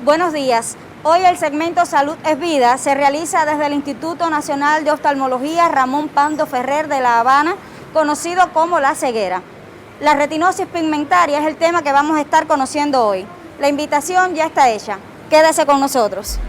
Buenos días. Hoy el segmento Salud es Vida se realiza desde el Instituto Nacional de Oftalmología Ramón Pando Ferrer de La Habana, conocido como La Ceguera. La retinosis pigmentaria es el tema que vamos a estar conociendo hoy. La invitación ya está hecha. Quédese con nosotros.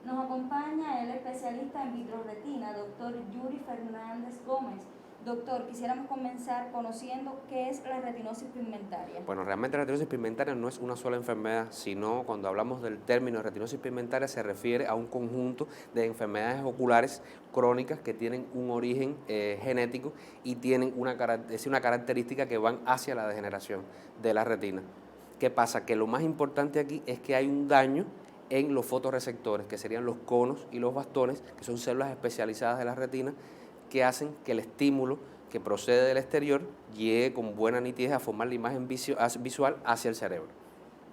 Nos acompaña el especialista en vitroretina, doctor Yuri Fernández Gómez. Doctor, quisiéramos comenzar conociendo qué es la retinosis pigmentaria. Bueno, realmente la retinosis pigmentaria no es una sola enfermedad, sino cuando hablamos del término de retinosis pigmentaria se refiere a un conjunto de enfermedades oculares crónicas que tienen un origen genético y tienen una característica que van hacia la degeneración de la retina. ¿Qué pasa? Que lo más importante aquí es que hay un daño en los fotorreceptores, que serían los conos y los bastones, que son células especializadas de la retina, que hacen que el estímulo que procede del exterior llegue con buena nitidez a formar la imagen visual hacia el cerebro.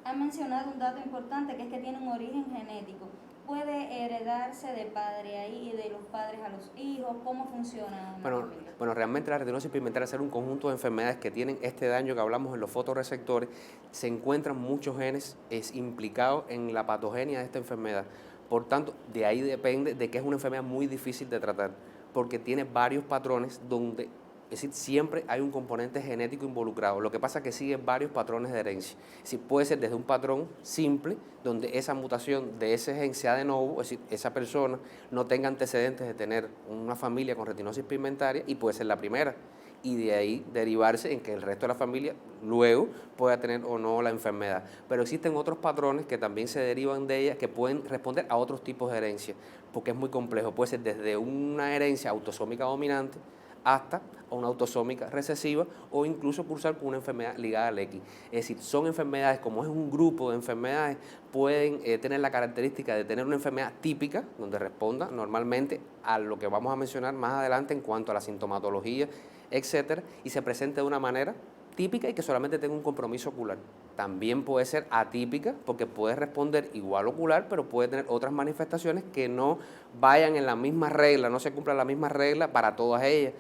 Ha mencionado un dato importante, que es que tiene un origen genético. ¿Puede heredarse de padre ahí, de los padres a los hijos? ¿Cómo funciona una familia? Bueno, realmente la retinosis pigmentaria es un conjunto de enfermedades que tienen este daño que hablamos en los fotorreceptores. Se encuentran muchos genes implicados en la patogenia de esta enfermedad. Por tanto, de ahí depende de que es una enfermedad muy difícil de tratar, porque tiene varios patrones donde, es decir, siempre hay un componente genético involucrado. Lo que pasa es que sigue varios patrones de herencia. Es decir, puede ser desde un patrón simple, donde esa mutación de ese gen sea de novo, es decir, esa persona no tenga antecedentes de tener una familia con retinosis pigmentaria y puede ser la primera. Y de ahí derivarse en que el resto de la familia luego pueda tener o no la enfermedad. Pero existen otros patrones que también se derivan de ella que pueden responder a otros tipos de herencia, porque es muy complejo. Puede ser desde una herencia autosómica dominante hasta una autosómica recesiva o incluso cursar con una enfermedad ligada al X. Es decir, son enfermedades, como es un grupo de enfermedades, pueden tener la característica de tener una enfermedad típica, donde responda normalmente a lo que vamos a mencionar más adelante en cuanto a la sintomatología, etcétera, y se presente de una manera típica y que solamente tenga un compromiso ocular. También puede ser atípica porque puede responder igual ocular, pero puede tener otras manifestaciones que no vayan en la misma regla, no se cumpla la misma regla para todas ellas.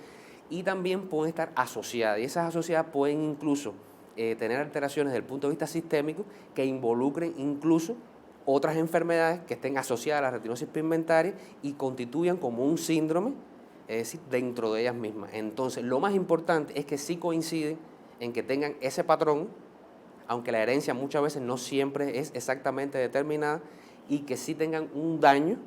Y también pueden estar asociadas, y esas asociadas pueden incluso tener alteraciones desde el punto de vista sistémico que involucren incluso otras enfermedades que estén asociadas a la retinosis pigmentaria y constituyan como un síndrome, es decir, dentro de ellas mismas. Entonces, lo más importante es que sí coinciden en que tengan ese patrón, aunque la herencia muchas veces no siempre es exactamente determinada, y que sí tengan un daño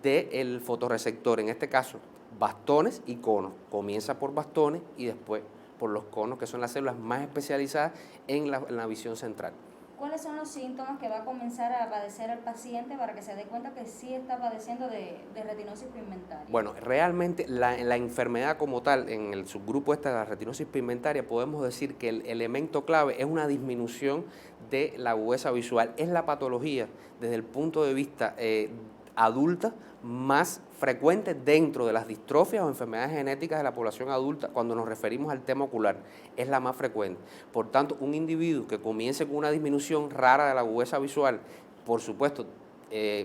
del fotorreceptor, en este caso bastones y conos. Comienza por bastones y después por los conos, que son las células más especializadas en la visión central. ¿Cuáles son los síntomas que va a comenzar a padecer el paciente para que se dé cuenta que sí está padeciendo de retinosis pigmentaria? Bueno, realmente la enfermedad como tal, en el subgrupo de la retinosis pigmentaria, podemos decir que el elemento clave es una disminución de la agudeza visual. Es la patología desde el punto de vista adulta más frecuente dentro de las distrofias o enfermedades genéticas de la población adulta cuando nos referimos al tema ocular. Es la más frecuente. Por tanto, un individuo que comience con una disminución rara de la agudeza visual, por supuesto,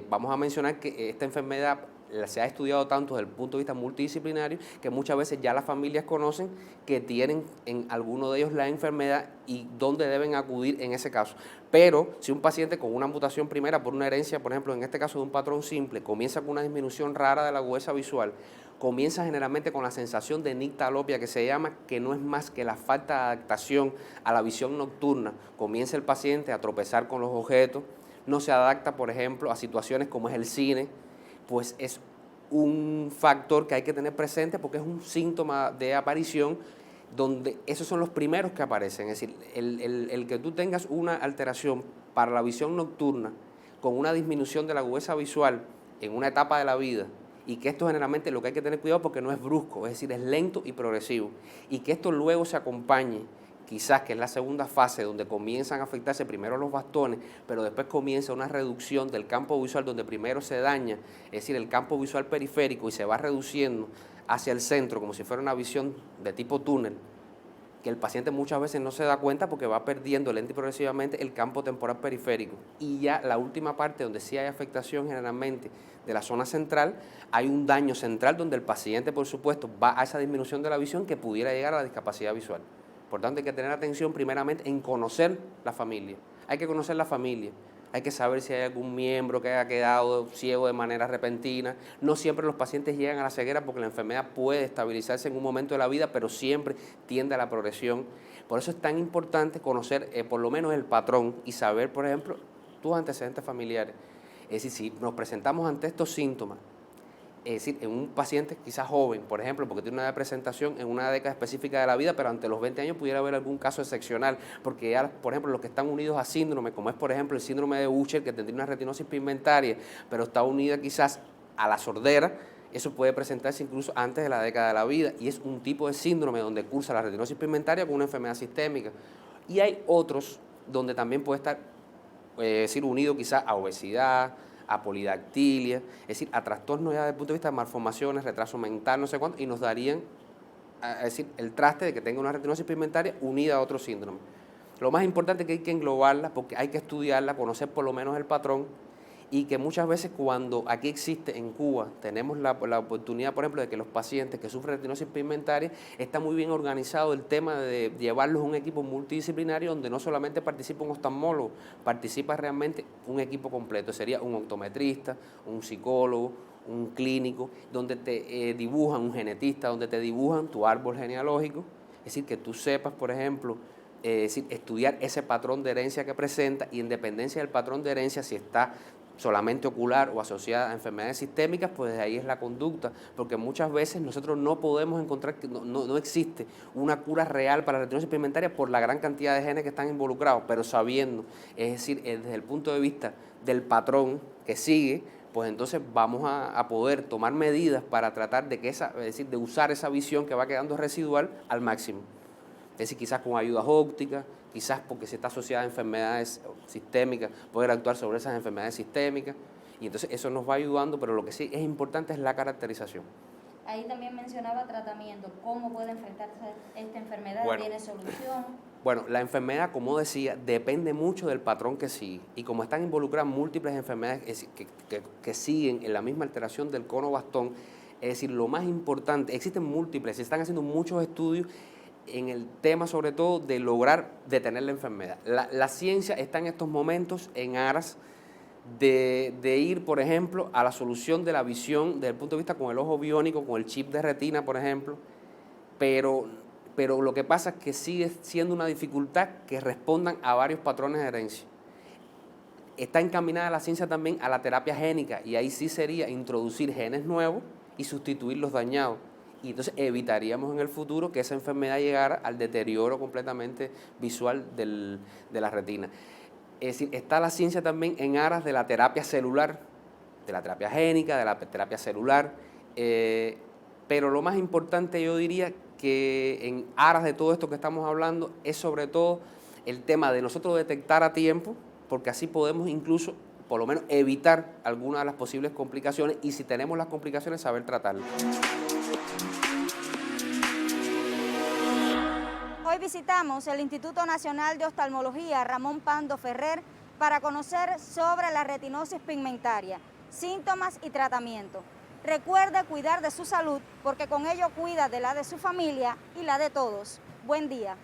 vamos a mencionar que esta enfermedad se ha estudiado tanto desde el punto de vista multidisciplinario que muchas veces ya las familias conocen que tienen en alguno de ellos la enfermedad y dónde deben acudir en ese caso. Pero si un paciente con una mutación primera por una herencia, por ejemplo, en este caso de un patrón simple, comienza con una disminución rara de la agudeza visual, comienza generalmente con la sensación de nictalopia, que se llama, que no es más que la falta de adaptación a la visión nocturna. Comienza el paciente a tropezar con los objetos, no se adapta, por ejemplo, a situaciones como es el cine, pues es un factor que hay que tener presente porque es un síntoma de aparición donde esos son los primeros que aparecen. Es decir, el que tú tengas una alteración para la visión nocturna con una disminución de la agudeza visual en una etapa de la vida, y que esto generalmente lo que hay que tener cuidado porque no es brusco, es decir, es lento y progresivo, y que esto luego se acompañe, quizás que es la segunda fase donde comienzan a afectarse primero los bastones, pero después comienza una reducción del campo visual donde primero se daña, es decir, el campo visual periférico, y se va reduciendo hacia el centro como si fuera una visión de tipo túnel, que el paciente muchas veces no se da cuenta porque va perdiendo lenta y progresivamente el campo temporal periférico. Y ya la última parte donde sí hay afectación generalmente de la zona central, hay un daño central donde el paciente, por supuesto, va a esa disminución de la visión que pudiera llegar a la discapacidad visual. Por tanto, hay que tener atención primeramente en conocer la familia. Hay que conocer la familia. Hay que saber si hay algún miembro que haya quedado ciego de manera repentina. No siempre los pacientes llegan a la ceguera porque la enfermedad puede estabilizarse en un momento de la vida, pero siempre tiende a la progresión. Por eso es tan importante conocer por lo menos el patrón y saber, por ejemplo, tus antecedentes familiares. Es decir, si nos presentamos ante estos síntomas, es decir, en un paciente quizás joven, por ejemplo, porque tiene una presentación en una década específica de la vida, pero ante los 20 años pudiera haber algún caso excepcional, porque ya, por ejemplo, los que están unidos a síndrome, como es, por ejemplo, el síndrome de Usher, que tendría una retinosis pigmentaria, pero está unida quizás a la sordera, eso puede presentarse incluso antes de la década de la vida, y es un tipo de síndrome donde cursa la retinosis pigmentaria con una enfermedad sistémica. Y hay otros donde también puede estar unido quizás a obesidad, a polidactilia, es decir, a trastornos ya desde el punto de vista de malformaciones, retraso mental, no sé cuánto, y nos darían el traste de que tenga una retinosis pigmentaria unida a otro síndrome. Lo más importante es que hay que englobarla porque hay que estudiarla, conocer por lo menos el patrón, y que muchas veces cuando aquí existe en Cuba, tenemos la oportunidad, por ejemplo, de que los pacientes que sufren retinosis pigmentaria, está muy bien organizado el tema de llevarlos a un equipo multidisciplinario donde no solamente participa un oftalmólogo, participa realmente un equipo completo, sería un optometrista, un psicólogo, un clínico, donde te dibujan, un genetista, donde te dibujan tu árbol genealógico, es decir, que tú sepas, por ejemplo, estudiar ese patrón de herencia que presenta y en dependencia del patrón de herencia, si está solamente ocular o asociada a enfermedades sistémicas, pues de ahí es la conducta, porque muchas veces nosotros no podemos encontrar, que no existe una cura real para la retinosis pigmentaria por la gran cantidad de genes que están involucrados, pero sabiendo, es decir, desde el punto de vista del patrón que sigue, pues entonces vamos a poder tomar medidas para tratar de que de usar esa visión que va quedando residual al máximo. Es decir, quizás con ayudas ópticas, quizás porque si está asociada a enfermedades sistémicas, poder actuar sobre esas enfermedades sistémicas, y entonces eso nos va ayudando, pero lo que sí es importante es la caracterización. Ahí también mencionaba tratamiento, ¿cómo puede enfrentarse esta enfermedad? Bueno, ¿Tiene solución? Bueno, la enfermedad, como decía, depende mucho del patrón que sigue, y como están involucradas múltiples enfermedades que siguen en la misma alteración del cono bastón, es decir, lo más importante, existen múltiples, se están haciendo muchos estudios en el tema sobre todo de lograr detener la enfermedad. La ciencia está en estos momentos en aras de ir, por ejemplo, a la solución de la visión desde el punto de vista con el ojo biónico, con el chip de retina, por ejemplo, pero lo que pasa es que sigue siendo una dificultad que respondan a varios patrones de herencia. Está encaminada la ciencia también a la terapia génica, y ahí sí sería introducir genes nuevos y sustituir los dañados. Y entonces evitaríamos en el futuro que esa enfermedad llegara al deterioro completamente visual de la retina. Es decir, está la ciencia también en aras de la terapia celular, de la terapia génica, de la terapia celular, pero lo más importante yo diría que en aras de todo esto que estamos hablando es sobre todo el tema de nosotros detectar a tiempo, porque así podemos incluso por lo menos evitar algunas de las posibles complicaciones, y si tenemos las complicaciones saber tratarlas. Hoy visitamos el Instituto Nacional de Oftalmología Ramón Pando Ferrer para conocer sobre la retinosis pigmentaria, síntomas y tratamiento. Recuerde cuidar de su salud porque con ello cuida de la de su familia y la de todos. Buen día.